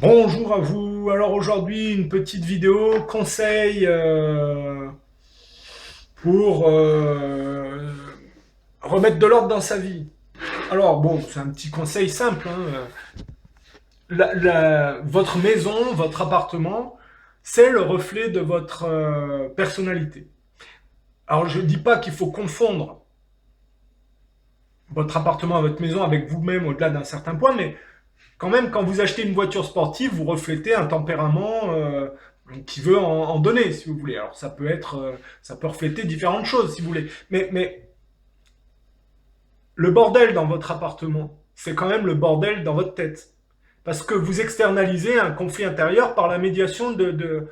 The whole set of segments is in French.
Bonjour à vous. Alors aujourd'hui, une petite vidéo conseil pour remettre de l'ordre dans sa vie. Alors bon, c'est un petit conseil simple, hein. Votre maison, votre appartement, c'est le reflet de votre personnalité. Alors je ne dis pas qu'il faut confondre votre appartement, votre maison avec vous-même au-delà d'un certain point, mais quand même, quand vous achetez une voiture sportive, vous reflétez un tempérament qui veut en donner, si vous voulez. Alors ça peut refléter différentes choses, si vous voulez. Mais le bordel dans votre appartement, c'est quand même le bordel dans votre tête. Parce que vous externalisez un conflit intérieur par la médiation de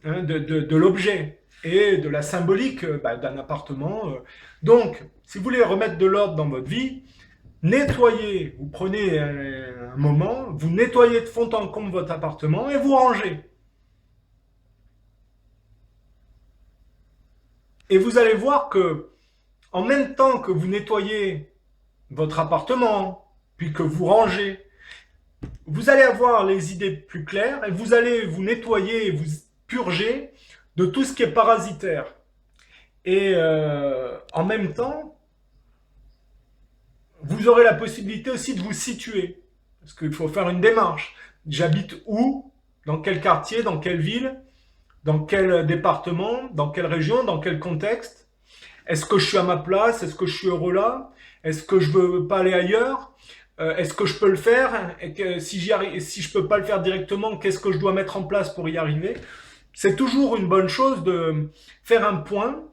l'objet et de la symbolique d'un appartement. Donc, si vous voulez remettre de l'ordre dans votre vie, nettoyez, vous prenez un moment, vous nettoyez de fond en comble votre appartement et vous rangez. Et vous allez voir que, en même temps que vous nettoyez votre appartement, puis que vous rangez, vous allez avoir les idées plus claires et vous allez vous nettoyer et vous purger de tout ce qui est parasitaire. Et en même temps, vous aurez la possibilité aussi de vous situer. Parce qu'il faut faire une démarche. J'habite où? Dans quel quartier? Dans quelle ville? Dans quel département? Dans quelle région? Dans quel contexte? Est-ce que je suis à ma place? Est-ce que je suis heureux là? Est-ce que je veux pas aller ailleurs? Est-ce que je peux le faire? Et que si je peux pas le faire directement, qu'est-ce que je dois mettre en place pour y arriver? C'est toujours une bonne chose de faire un point,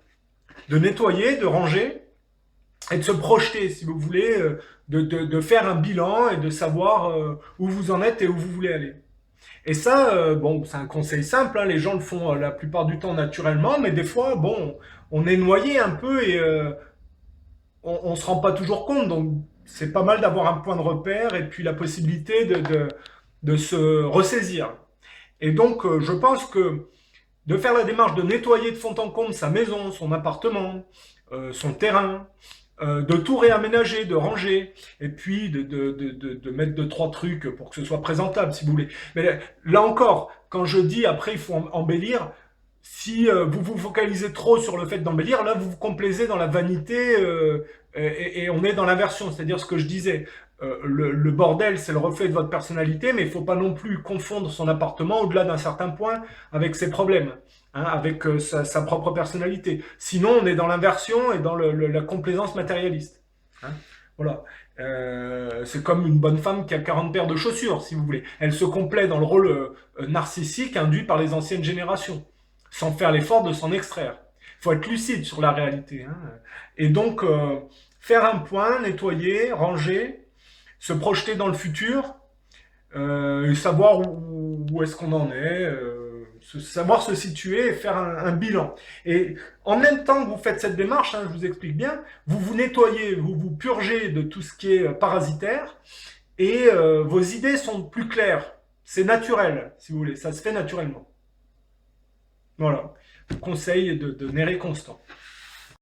de nettoyer, de ranger, et de se projeter, si vous voulez, de faire un bilan et de savoir où vous en êtes et où vous voulez aller. Et ça, bon, c'est un conseil simple, hein, les gens le font la plupart du temps naturellement, mais des fois, bon, on est noyé un peu et on se rend pas toujours compte, donc c'est pas mal d'avoir un point de repère et puis la possibilité de se ressaisir. Et donc, je pense que de faire la démarche de nettoyer de fond en comble sa maison, son appartement, son terrain, de tout réaménager, de ranger, et puis de mettre deux, trois trucs pour que ce soit présentable, si vous voulez. Mais là encore, quand je dis après il faut embellir, si vous vous focalisez trop sur le fait d'embellir, là vous vous complaisez dans la vanité et on est dans l'inversion, c'est-à-dire ce que je disais. Le bordel, c'est le reflet de votre personnalité, mais il ne faut pas non plus confondre son appartement au-delà d'un certain point avec ses problèmes, hein, avec sa propre personnalité. Sinon, on est dans l'inversion et dans la complaisance matérialiste. Hein. Voilà. C'est comme une bonne femme qui a 40 paires de chaussures, si vous voulez. Elle se complaît dans le rôle narcissique induit par les anciennes générations, sans faire l'effort de s'en extraire. Il faut être lucide sur la réalité. Hein. Et donc, faire un point, nettoyer, ranger, se projeter dans le futur, savoir où est-ce qu'on en est, savoir se situer et faire un bilan. Et en même temps que vous faites cette démarche, hein, je vous explique bien, vous vous nettoyez, vous vous purgez de tout ce qui est parasitaire et vos idées sont plus claires. C'est naturel, si vous voulez, ça se fait naturellement. Voilà. Conseil de Néré Constant.